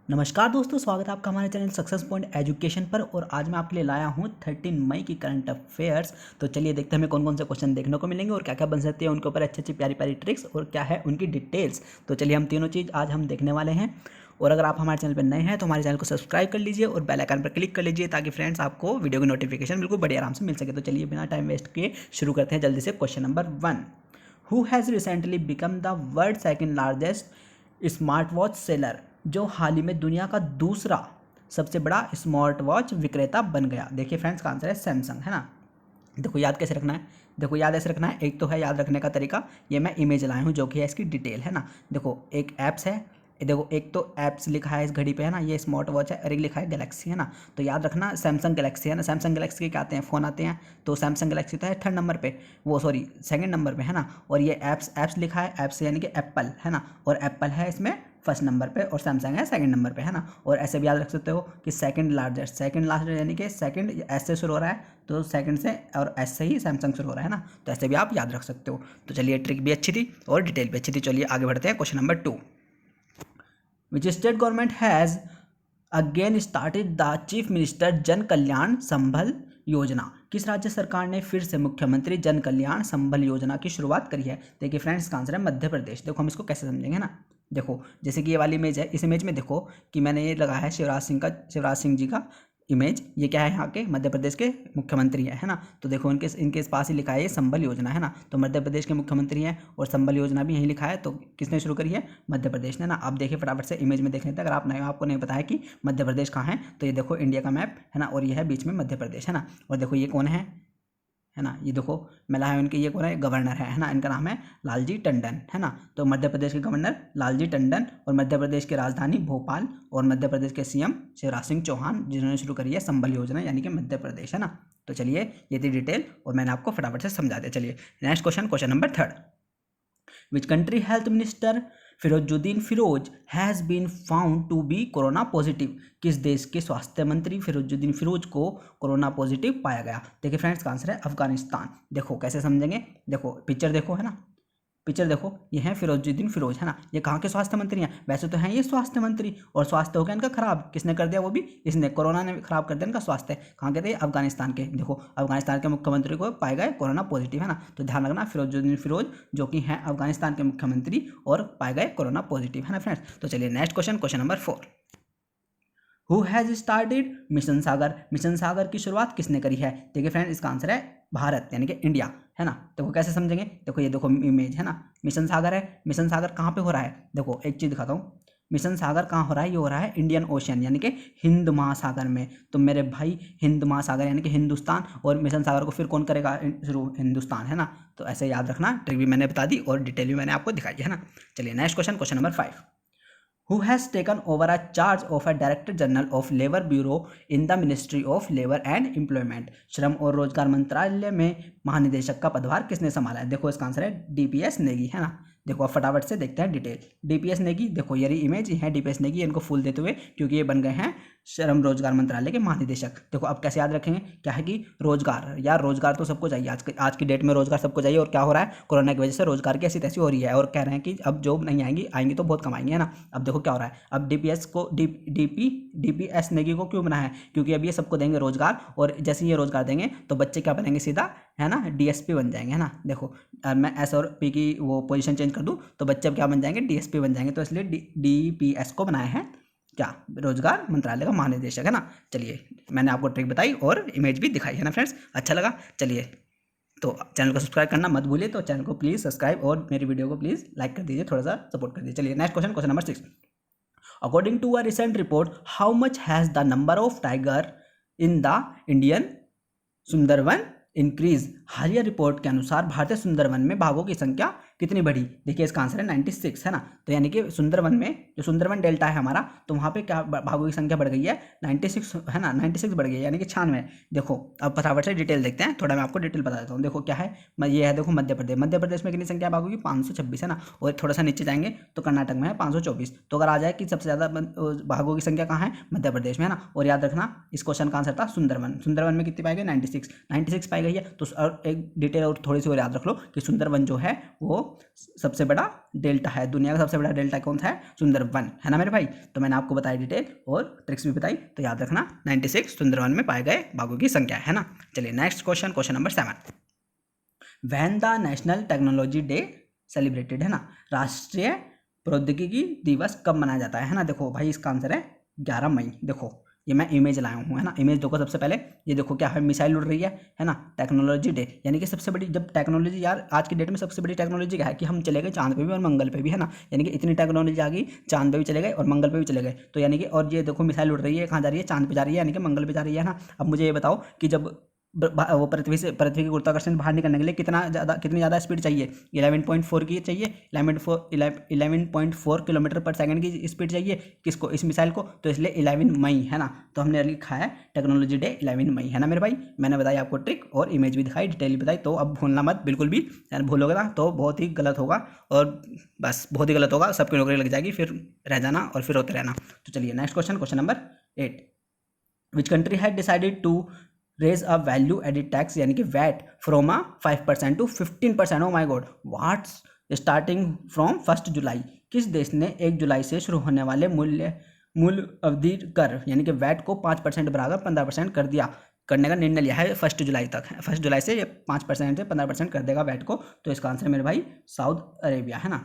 नमस्कार दोस्तों, स्वागत है आपका हमारे चैनल सक्सेस पॉइंट एजुकेशन पर। और आज मैं आपके लिए लाया हूँ 13 मई की करंट अफेयर्स। तो चलिए देखते हैं हमें कौन कौन से क्वेश्चन देखने को मिलेंगे और क्या क्या बन सकते हैं उनके ऊपर अच्छी अच्छी प्यारी प्यारी ट्रिक्स और क्या है उनकी डिटेल्स। तो चलिए हम तीनों चीज़ आज हम देखने वाले हैं। और अगर आप हमारे चैनल पर नए हैं तो हमारे चैनल को सब्सक्राइब कर लीजिए और बेल आइकन पर क्लिक कर लीजिए ताकि फ्रेंड्स आपको वीडियो की नोटिफिकेशन बिल्कुल बड़े आराम से मिल सके। तो चलिए बिना टाइम वेस्ट किए शुरू करते हैं जल्दी से। Question number 1, who has recently become the world second largest smart watch seller, जो हाल ही में दुनिया का दूसरा सबसे बड़ा स्मार्ट वॉच विक्रेता बन गया। देखिए फ्रेंड्स, का आंसर है सैमसंग, है ना। देखो याद कैसे रखना है, देखो याद ऐसे रखना है। एक तो है याद रखने का तरीका, ये मैं इमेज लाया हूँ जो कि है इसकी डिटेल, है ना। देखो एक ऐप्स है, देखो एक तो ऐप्स लिखा है इस घड़ी पे, है ना, ये स्मार्ट वॉच है, और एक लिखा है गैलेक्सी, है ना। तो याद रखना सैमसंग गैलेक्सी, है ना। सैमसंग गैलेक्सी के क्या आते हैं, फ़ोन आते हैं। तो सैमसंग गैलेक्सी तो है थर्ड नंबर पे, वो सॉरी सेकंड नंबर पे, है ना। और ये ऐप्स लिखा है, ऐप्स यानी कि एप्पल, है ना। और एप्पल है इसमें फर्स्ट नंबर पे और सैमसंग है सेकंड नंबर पे, है ना। और ऐसे भी याद रख सकते हो कि सेकंड लार्जेस्ट यानी कि सेकंड एस से शुरू हो रहा है तो सेकंड से और एस से ही सैमसंग शुरू हो रहा है ना। तो ऐसे भी आप याद रख सकते हो। तो चलिए ट्रिक भी अच्छी थी और डिटेल भी अच्छी थी। चलिए आगे बढ़ते हैं। Question number 2, which state government has again started the chief minister जन कल्याण संबल योजना। किस राज्य सरकार ने फिर से मुख्यमंत्री जन कल्याण संबल योजना की शुरुआत करी है। देखिए फ्रेंड्स, इसका आंसर है मध्य प्रदेश। देखो हम इसको कैसे समझेंगे ना। देखो जैसे कि ये वाली इमेज है, इस इमेज में देखो कि मैंने ये लगाया है शिवराज सिंह जी का इमेज। ये क्या है, यहाँ के मध्य प्रदेश के मुख्यमंत्री है ना। तो देखो इनके पास ही लिखा है ये संबल योजना, है ना। तो मध्य प्रदेश के मुख्यमंत्री हैं और संबल योजना भी यहीं लिखा है। तो किसने शुरू करी है, मध्य प्रदेश ने ना। आप देखिए फटाफट से इमेज में देख लेते हैं। अगर आपको नहीं पता है कि मध्य प्रदेश कहाँ है तो ये देखो इंडिया का मैप, है ना। और ये है बीच में मध्य प्रदेश, है ना। और देखो ये कौन है ना, ये देखो मैं लाया हूं इनके, ये कौन है, गवर्नर है ना। इनका नाम है लालजी टंडन, है ना। तो मध्य प्रदेश के गवर्नर लालजी टंडन और मध्य प्रदेश की राजधानी भोपाल और मध्य प्रदेश के सीएम शिवराज सिंह चौहान, जिन्होंने शुरू करी है संबल योजना यानी कि मध्य प्रदेश, है ना। तो चलिए ये थी डिटेल और मैंने आपको फटाफट से समझा दिया। चलिए next question number 3, which country health minister Firozuddin Firoz has been found to be corona positive. किस देश के स्वास्थ्य मंत्री फिरोजुद्दीन फिरोज को कोरोना पॉजिटिव पाया गया। देखिए फ्रेंड्स, का आंसर है अफगानिस्तान। देखो कैसे समझेंगे, देखो पिक्चर देखो, है ना। पिक्चर देखो, ये है फिरोजुद्दीन फिरोज, है ना। ये कहाँ के स्वास्थ्य मंत्री हैं, वैसे तो हैं ये स्वास्थ्य मंत्री, और स्वास्थ्य हो गया इनका खराब। किसने कर दिया, वो भी इसने, कोरोना ने खराब कर दिया इनका स्वास्थ्य। कहाँ के थे, अफगानिस्तान के। देखो अफगानिस्तान के मुख्यमंत्री को पाए गए कोरोना पॉजिटिव, है ना। तो ध्यान रखना फिरोजुद्दीन फिरोज जो कि हैं अफगानिस्तान के मुख्यमंत्री और पाए गए कोरोना पॉजिटिव, है ना फ्रेंड्स। तो चलिए next question number 4, who has started mission Sagar. Mission Sagar की शुरुआत किसने करी है। देखिए फ्रेंड, इसका आंसर है भारत यानी कि इंडिया, है ना। देखो कैसे समझेंगे, देखो ये देखो इमेज, है ना। मिशन सागर है, मिशन सागर कहाँ पे हो रहा है, देखो एक चीज़ दिखाता हूँ। मिशन सागर कहाँ हो रहा है, ये हो रहा है इंडियन ओशन यानी कि हिंद महासागर में। तो मेरे भाई हिंद महासागर यानी कि हिंदुस्तान, और मिशन सागर को फिर कौन करेगा शुरू, हिंदुस्तान, है ना। तो ऐसे याद रखना, ट्रिक भी मैंने बता दी और डिटेल भी मैंने आपको दिखाई है ना। चलिए next question number 5, who has taken over a charge of a director general of labor bureau in the ministry of labor and employment। श्रम और रोजगार मंत्रालय में महानिदेशक का पदभार किसने संभाला है। देखो इसका आंसर है डीपीएस नेगी, है ना। देखो अब फटाफट से देखते हैं डिटेल। डीपीएस नेगी, देखो ये इमेज है डीपीएस नेगी, इनको फूल देते हुए, क्योंकि ये बन गए हैं श्रम रोजगार मंत्रालय के महानिदेशक। देखो अब कैसे याद रखेंगे, क्या है कि रोजगार, यार रोजगार तो सबको चाहिए, आज की डेट में रोजगार सबको चाहिए। और क्या हो रहा है, कोरोना की वजह से रोजगार की ऐसी तैसी हो रही है और कह रहे हैं कि अब जॉब नहीं आएंगी तो बहुत कमाएंगे, है ना। अब देखो क्या हो रहा है, अब डीपीएस नेगी को क्यों बना है, क्योंकि अब ये सबको देंगे रोजगार, और जैसे ये रोजगार देंगे तो बच्चे क्या बनेंगे सीधा, है ना, डीएसपी बन जाएंगे, है ना। देखो मैं एस और पी की वो पोजीशन चेंज कर दूं तो बच्चे अब क्या बन जाएंगे, डीएसपी बन जाएंगे। तो इसलिए डीपीएस को बनाया है क्या, रोजगार मंत्रालय का महानिदेशक, है ना। चलिए मैंने आपको ट्रिक बताई और इमेज भी दिखाई, है ना फ्रेंड्स। अच्छा लगा, चलिए तो चैनल को सब्सक्राइब करना मत भूलिए। तो चैनल को प्लीज़ सब्सक्राइब और मेरी वीडियो को प्लीज़ लाइक कर दीजिए, थोड़ा सा सपोर्ट कर दीजिए। चलिए next question number 6, according to a recent report how much has the number of tiger in the Indian Sundarban increase. हालिया रिपोर्ट के अनुसार भारतीय सुंदरवन में बाघों की संख्या कितनी बढ़ी। देखिए इसका आंसर है 96, है ना। तो यानी कि सुंदरवन में, जो सुंदरवन डेल्टा है हमारा, तो वहाँ पे क्या बाघों की संख्या बढ़ गई है 96, है ना। 96 बढ़ गई है यानी कि 96। देखो अब फटाफट से डिटेल देखते हैं, थोड़ा मैं आपको डिटेल बता देता हूँ। देखो क्या है, ये है देखो मध्य प्रदेश में कितनी संख्या है बाघों की, 526, है ना। और थोड़ा सा नीचे जाएंगे तो कर्नाटक में है 524। तो अगर आ जाए कि सबसे ज़्यादा बाघों की संख्या कहाँ है, मध्य प्रदेश में, है ना। और याद रखना इस क्वेश्चन का आंसर था सुंदरवन में कितनी पाई गई, 96 पाई गई है। तो एक डिटेल और थोड़ी सी और याद रख लो कि सुंदरवन जो है वो सबसे बड़ा डेल्टा है, दुनिया का सबसे बड़ा डेल्टा कौन सा है? सुंदरवन, है ना मेरे भाई। तो मैंने आपको बताई डिटेल और ट्रिक्स भी बताई, तो याद रखना 96 सुंदरवन में पाए गए बाघों की संख्या, है ना। चलिए next question, question number 7। When the national technology day celebrated, है ना, राष्ट्रीय प्रौद्योगिकी दिवस कब मनाया जाता है ना। देखो भाई इसका आंसर है 11 मई। देखो ये मैं इमेज लाया हूँ, है ना। इमेज देखो सबसे पहले, ये देखो क्या है, मिसाइल उड़ रही है ना। टेक्नोलॉजी डे यानी कि सबसे बड़ी, जब टेक्नोलॉजी, यार आज की डेट में सबसे बड़ी टेक्नोलॉजी क्या है कि हम चले गए चांद पे भी और मंगल पे भी, है ना। यानी कि इतनी टेक्नोलॉजी आ गई, चांद पे भी चले गए और मंगल पे भी चले गए। तो यानी कि, और ये देखो मिसाइल उड़ रही है, कहाँ जा रही है? चांद पे जा रही है, यानी कि मंगल पे जा रही है ना। अब मुझे ये बताओ कि जब वो पृथ्वी की गुरुत्वाकर्षण से बाहर निकलने के लिए कितनी ज़्यादा स्पीड चाहिए? 11.4 की चाहिए, 11.4 किलोमीटर पर सेकंड की स्पीड चाहिए किसको? इस मिसाइल को। तो इसलिए 11 मई, है ना। तो हमने लिखा है टेक्नोलॉजी डे 11 मई, है ना मेरे भाई। मैंने बताई आपको ट्रिक और इमेज भी दिखाई, डिटेल भी बताई, तो अब भूलना मत बिल्कुल भी, यार भूलोगे ना तो बहुत ही गलत होगा, और बस बहुत ही गलत होगा, सबकी नौकरी लग जाएगी, फिर रह जाना और फिर होते रहना। तो चलिए next question, question number 8। Which country had decided to raise a value added tax यानी कि VAT from a 5% to 15%? Oh my god, what's starting from 1 July? किस देश ने 1 जुलाई से शुरू होने वाले मूल अवधि कर यानी कि वैट को 5% बढ़ाकर 15% कर दिया, करने का निर्णय लिया है 1 जुलाई तक? 1 जुलाई से ये 5% से 15% कर देगा वैट को। तो इसका आंसर है मेरे भाई सऊदी अरेबिया, है ना।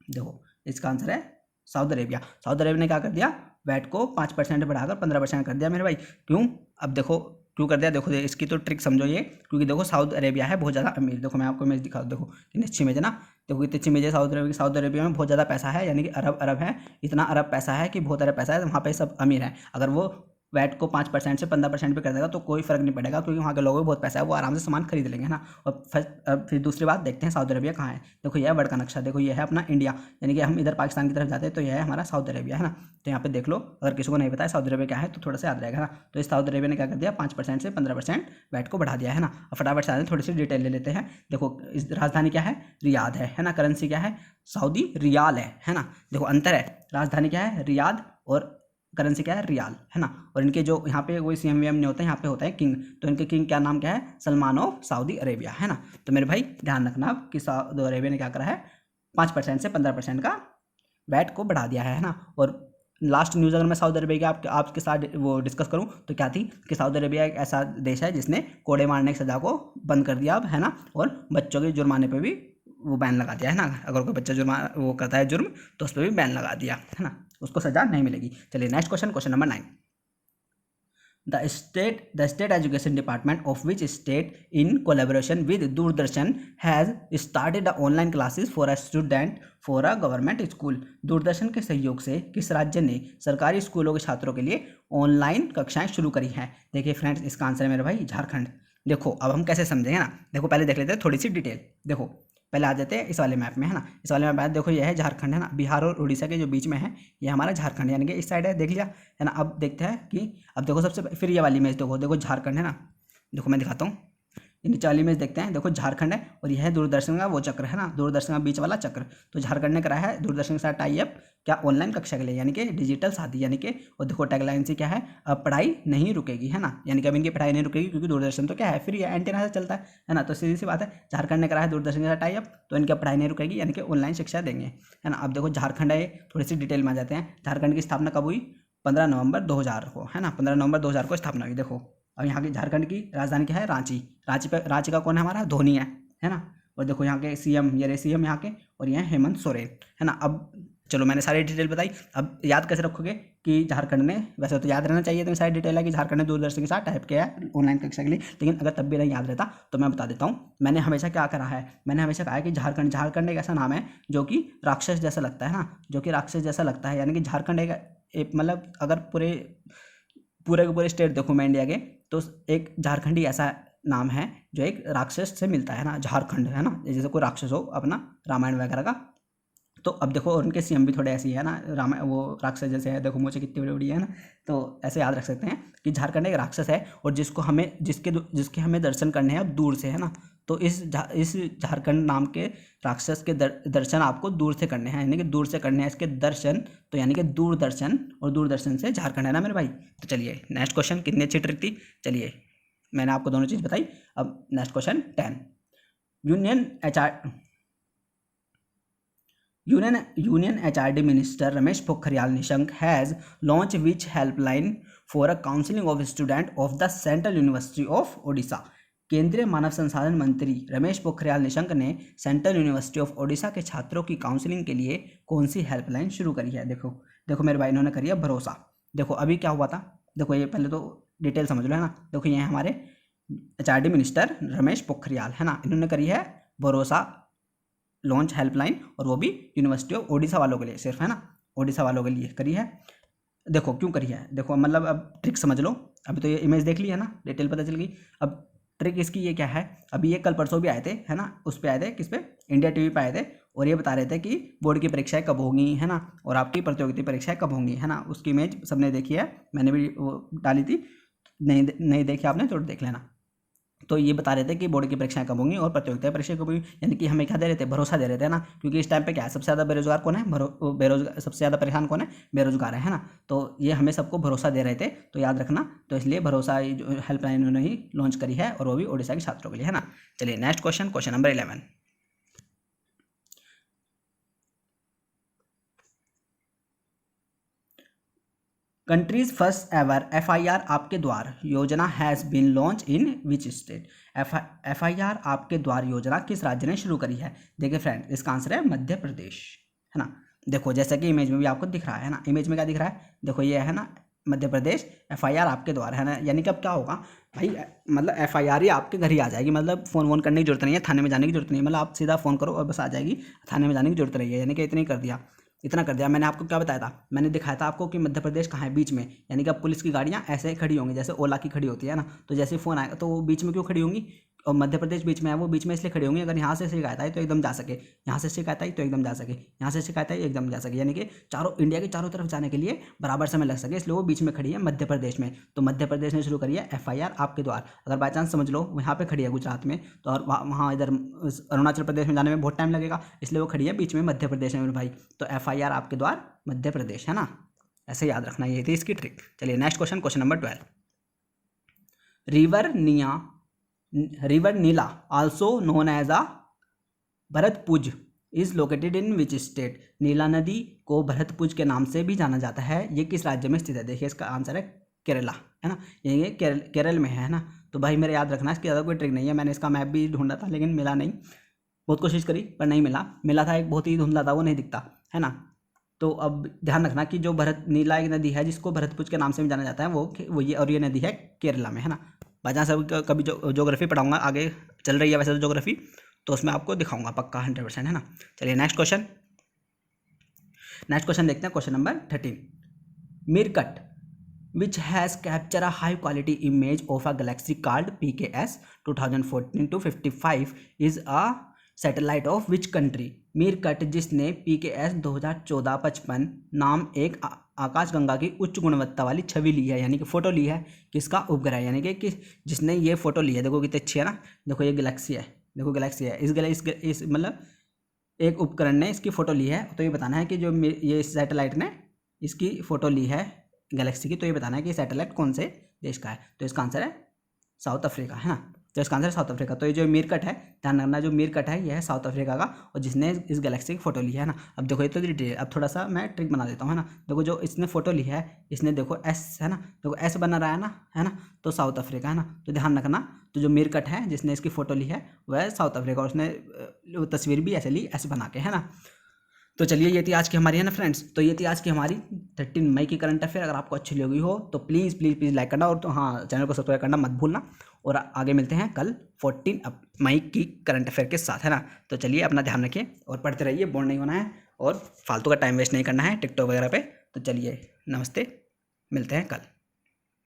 देखो इसका आंसर है सऊदी अरेबिया। सऊदी अरेबिया ने क्या कर दिया? वैट को 5% बढ़ाकर 15% कर दिया मेरे भाई। क्यों? अब देखो क्यों कर दिया, देखो इसकी तो ट्रिक समझो ये, क्योंकि देखो सऊदी अरेबिया है बहुत ज़्यादा अमीर। देखो मैं आपको इमेज दिखा दूँ, देखो कितनी अच्छी इमेज है ना। देखो कितनी अच्छी इमेज है सऊदी अरेबिया की। सऊदी अरेबिया में बहुत ज़्यादा पैसा है, यानी कि अरब है, इतना अरब पैसा है कि बहुत अरब पैसा है, वहाँ पे सब अमीर है। अगर वो वैट को 5% से 15% पे कर देगा तो कोई फर्क नहीं पड़ेगा, क्योंकि वहाँ के लोगों को बहुत पैसा है, वो आराम से सामान खरीद लेंगे, है ना। और फिर दूसरी बात देखते हैं सऊदी अरेबिया कहाँ है। देखो यह है वर्ल्ड का नक्शा, देखो ये है अपना इंडिया, यानी कि हम इधर पाकिस्तान की तरफ जाते हैं तो यह है हमारा सऊदी अरेबिया, है ना। तो यहाँ पे देख लो, अगर किसी को नहीं पता है सऊदी अरेबिया क्या है तो थोड़ा सा याद रहेगा ना। तो इस सऊदी अरेबिया ने क्या कर दिया? 5% से 15% वैट को बढ़ा दिया, है ना। और फटाफट से थोड़ी सी डिटेल ले लेते हैं। देखो इस राजधानी क्या है? रियाद है ना। करेंसी क्या है? सऊदी रियाल है ना। देखो अंतर है, राजधानी क्या है? रियाद, और करेंसी क्या है? रियाल, है ना। और इनके जो यहाँ पे कोई सीएम वीएम नहीं होता है, यहाँ पे होता है किंग। तो इनके किंग क्या नाम क्या है? सलमान ऑफ सऊदी अरेबिया, है ना। तो मेरे भाई ध्यान रखना आप कि सऊदी अरेबिया ने क्या करा है? 5% से 15% का वैट को बढ़ा दिया है ना। और लास्ट न्यूज़ अगर मैं सऊदी अरेबिया की आपके साथ वो डिस्कस करूं तो क्या थी कि सऊदी अरेबिया एक ऐसा देश है जिसने कोड़े मारने की सज़ा को बंद कर दिया अब, है ना। और बच्चों के जुर्माने पे भी वो बैन लगा दिया, है ना। अगर कोई बच्चा जुर्माना वो करता है जुर्म तो उस पर भी बैन लगा दिया, है ना, उसको सज़ा नहीं मिलेगी। चलिए next question, question number 9। The state education department of which state in collaboration with Doordarshan has started the online classes for a student for a government school? Doordarshan के सहयोग से किस राज्य ने सरकारी स्कूलों के छात्रों के लिए ऑनलाइन कक्षाएं शुरू करी हैं? देखिए फ्रेंड्स इसका आंसर है मेरे भाई झारखंड। देखो अब हम कैसे समझेंगे ना, देखो पहले देख लेते हैं थोड़ी सी डिटेल। देखो पहले आ जाते हैं इस वाले मैप में, है ना। इस वाले मैप देखो ये है झारखंड, है ना। बिहार और उड़ीसा के जो बीच में है ये हमारा झारखंड, यानी कि इस साइड है, देख लिया, है ना। अब देखते हैं कि अब देखो सबसे फिर ये वाली इमेज देखो, देखो झारखंड, है ना। देखो मैं दिखाता हूँ, नीचे वाली इमेज देखते हैं, देखो झारखंड है और यह है दूरदर्शन का वो चक्र, है ना, दूरदर्शन का बीच वाला चक्र। तो झारखंड ने कराया है दूरदर्शन के साथ टाई अप, क्या? ऑनलाइन कक्षा के लिए, यानी कि डिजिटल शादी, यानी कि, और देखो टैगलाइन से क्या है? अब पढ़ाई नहीं रुकेगी, है ना। यानी कि अब इनकी पढ़ाई नहीं रुकेगी क्योंकि दूरदर्शन तो क्या है, फ्री है, एंटीना से चलता है ना। तो सीधी सी बात है, झारखंड ने कराया है दूरदर्शन के साथ टाई अप, तो इनकी पढ़ाई नहीं रुकेगी, यानी कि ऑनलाइन शिक्षा देंगे, है ना। अब देखो झारखंड है, थोड़ी सी डिटेल में आ जाते हैं। झारखंड की स्थापना कब हुई? 15 नवंबर 2000 को, है ना। 15 नवंबर 2000 को स्थापना हुई। देखो और यहाँ की झारखंड की राजधानी क्या है? रांची। रांची का कौन है? हमारा धोनी है ना। और देखो यहाँ के सीएम, ये सीएम यहाँ के, और ये हेमंत सोरेन, है ना। अब चलो मैंने सारी डिटेल बताई, अब याद कैसे रखोगे कि झारखंड ने, वैसे तो याद रहना चाहिए तुम्हें सारी डिटेल है कि झारखंड ने दूरदर्शन के साथ टाइप किया है ऑनलाइन कक्षा के लिए, लेकिन अगर तब भी नहीं याद रहता तो मैं बता देता हूँ। मैंने हमेशा क्या करा है, मैंने हमेशा कहा है कि झारखंड एक ऐसा नाम है जो कि राक्षस जैसा लगता है ना, जो कि राक्षस जैसा लगता है, यानी कि झारखंड एक मतलब अगर पूरे के पूरे स्टेट देखो मैं इंडिया के, तो एक झारखंडी ऐसा नाम है जो एक राक्षस से मिलता है ना, झारखंड, है ना, जैसे कोई राक्षस हो अपना रामायण वगैरह का। तो अब देखो और उनके सीएम भी थोड़े ऐसे ही है ना, वो राक्षस जैसे है, देखो मुझे कितनी बड़ी बड़ी है ना। तो ऐसे याद रख सकते हैं कि झारखंड एक राक्षस है और जिसके हमें दर्शन करने हैं अब दूर से, है ना। तो इस झारखंड नाम के राक्षस के दर्शन आपको दूर से करने हैं, यानी कि दूर से करने हैं इसके दर्शन, तो यानी कि दूरदर्शन, और दूरदर्शन से झारखंड, है ना मेरे भाई। तो चलिए नेक्स्ट क्वेश्चन, कितनी अच्छी ट्रिक थी। चलिए मैंने आपको दोनों चीज़ बताई। अब next question 10। Union union HRD minister Ramesh Pokhriyal Nishank has launch which helpline for a counselling of student of the central university of Odisha. केंद्रीय मानव संसाधन मंत्री रमेश पोखरियाल निशंक ने सेंट्रल यूनिवर्सिटी ऑफ ओडिशा के छात्रों की काउंसलिंग के लिए कौन सी हेल्पलाइन शुरू करी है। देखो मेरे भाई, इन्होंने करी है भरोसा। देखो अभी क्या हुआ था, देखो ये पहले तो डिटेल समझ लो, है ना। देखो ये हमारे HRD मिनिस्टर रमेश पोखरियाल, है ना, इन्होंने करी है भरोसा लॉन्च हेल्पलाइन, और वो भी यूनिवर्सिटी ऑफ ओडिशा वालों के लिए सिर्फ, है ना, ओडिशा वालों के लिए करी है। देखो क्यों करी है, देखो मतलब अब ट्रिक समझ लो। अभी तो ये इमेज देख ली है ना, डिटेल पता चल गई। अब ट्रिक इसकी ये क्या है, अभी ये कल परसों भी आए थे, है ना, उस पर आए थे, किस पे, इंडिया टीवी पे आए थे, और ये बता रहे थे कि बोर्ड की परीक्षाएं कब होंगी, है ना, और आपकी प्रतियोगिता परीक्षाएं कब होंगी, है ना। उसकी इमेज सबने देखी है, मैंने भी वो डाली थी, नहीं देखी आपने तो देख लेना। तो ये बता रहे थे कि बोर्ड की परीक्षाएं कब होंगी और प्रतियोगिता परीक्षा कब होगी, यानी कि हमें क्या दे रहे थे, भरोसा दे रहे थे ना। क्योंकि इस टाइम पे क्या है, सबसे ज़्यादा बेरोजगार कौन है, बेरोजगार सबसे ज़्यादा परेशान कौन है, बेरोजगार है ना। तो ये हमें सबको भरोसा दे रहे थे, तो याद रखना। तो इसलिए भरोसा जो हेल्पलाइन उन्होंने ही लॉन्च करी है, और वो भी ओडिशा के छात्रों के लिए, है ना। चलिए next question number 11। Countries first ever FIR Aapke Dwar Yojana has been launch in which state. FIR Aapke Dwar योजना किस राज्य ने शुरू करी है। देखिए फ्रेंड, इसका आंसर है मध्य प्रदेश, है ना। देखो जैसे कि इमेज में भी आपको दिख रहा है ना, इमेज में क्या दिख रहा है, देखो ये है ना मध्य प्रदेश, FIR आपके द्वार, है ना। यानी कि अब क्या होगा भाई, मतलब FIR ही आपके घर ही आ जाएगी, मतलब फ़ोन वोन करने की जरूरत नहीं है, थाने में जाने की जरूरत नहीं है, मतलब आप सीधा फ़ोन करो और बस आ जाएगी, थाने में जाने की जरूरत नहीं है। यानी कि इतना कर दिया। मैंने आपको क्या बताया था, मैंने दिखाया था आपको कि मध्य प्रदेश कहाँ है, बीच में। यानी कि अब पुलिस की गाड़ियाँ ऐसे खड़ी होंगी जैसे ओला की खड़ी होती है ना, तो जैसे फ़ोन आएगा तो वो बीच में क्यों खड़ी होंगी, और मध्य प्रदेश बीच में है, वो बीच में इसलिए खड़ी होंगी अगर यहाँ से शिकायत आई तो एकदम जा सके, यहाँ से शिकायत आई तो एकदम जा सके, यहाँ से शिकायत आई एकदम जा सके, यानी कि चारों इंडिया के चारों तरफ जाने के लिए बराबर समय लग सके, इसलिए वो बीच में खड़ी है मध्य प्रदेश में। तो मध्य प्रदेश ने शुरू करी है FIR आपके द्वार। अगर बाई चांस समझ लो यहाँ पे खड़ी है गुजरात में, तो और वहाँ इधर अरुणाचल प्रदेश में जाने में बहुत टाइम लगेगा, इसलिए वो खड़ी है बीच में मध्य प्रदेश में मेरे भाई। तो FIR आपके द्वार मध्य प्रदेश, है ना, ऐसे याद रखना, ये थी इसकी ट्रिक। चलिए next question number 12। River Nila also known as a Bharathapuzha is located in which state. Nila नदी को भरतपुज के नाम से भी जाना जाता है, ये किस राज्य में स्थित है। देखिए इसका आंसर है केरला, है ना, ये केरल में है ना। तो भाई मेरे याद रखना, इसकी ज़्यादा कोई ट्रिक नहीं है। मैंने इसका मैप भी ढूंढा था लेकिन मिला नहीं, बहुत कोशिश करी पर नहीं मिला था, एक बहुत ही धुंधला था, वो नहीं दिखता, है ना। तो अब ध्यान रखना कि जो नीला एक नदी है जिसको भरतपुज के नाम से भी जाना जाता है, वो ये, और ये नदी है केरला में, है ना। बाई सब कभी ज्योग्राफी पढ़ाऊंगा, आगे चल रही है वैसे तो ज्योग्राफी, तो उसमें आपको दिखाऊंगा पक्का 100%, है ना। चलिए नेक्स्ट क्वेश्चन देखते हैं, question number 13। मीरकट which has captured a high quality image of a galaxy called PKS 2014-55 is a satellite of which country। मीरकट जिसने PKS 2014-55 नाम एक आकाशगंगा की उच्च गुणवत्ता वाली छवि ली है, यानी कि फोटो ली है, किसका उपग्रह, यानी कि जिसने ये फोटो ली है। देखो कितनी अच्छी है ना, देखो ये गैलेक्सी है, देखो गैलेक्सी है, इस मतलब एक उपकरण ने इसकी फ़ोटो ली है। तो ये बताना है कि जो ये सैटेलाइट ने इसकी फ़ोटो ली है गैलेक्सी की, तो ये बताना है कि सैटेलाइट कौन से देश का है। तो इसका आंसर है साउथ अफ्रीका, है ना। तो इसका आंसर है साउथ अफ्रीका। तो ये जो मीरकट है, ध्यान रखना, जो मीरकट है यह है साउथ अफ्रीका का, और जिसने इस गैलेक्सी की फ़ोटो ली है ना। अब देखो ये तो डिटेल, अब थोड़ा सा मैं ट्रिक बना देता हूँ, है ना। देखो जो इसने फ़ोटो ली है, इसने देखो एस, है ना, देखो एस बना रहा है ना, तो साउथ अफ्रीका, है ना। तो ध्यान रखना, तो जो मीरकट है जिसने इसकी फ़ोटो ली है वह साउथ अफ्रीका, और उसने तस्वीर भी ऐसे ली एस बना के, है ना। तो चलिए ये थी आज की हमारी, है ना फ्रेंड्स, तो ये थी आज की हमारी 13 मई की करंट अफेयर। अगर आपको अच्छी लगी हो तो प्लीज़ प्लीज़ प्लीज़ लाइक करना, और तो हाँ चैनल को सब्सक्राइब करना मत भूलना। और आगे मिलते हैं कल 14 मई की करंट अफेयर के साथ, है ना। तो चलिए अपना ध्यान रखिए और पढ़ते रहिए, बोर नहीं होना है और फालतू का टाइम वेस्ट नहीं करना है टिकटॉक वगैरह पे। तो चलिए नमस्ते, मिलते हैं कल।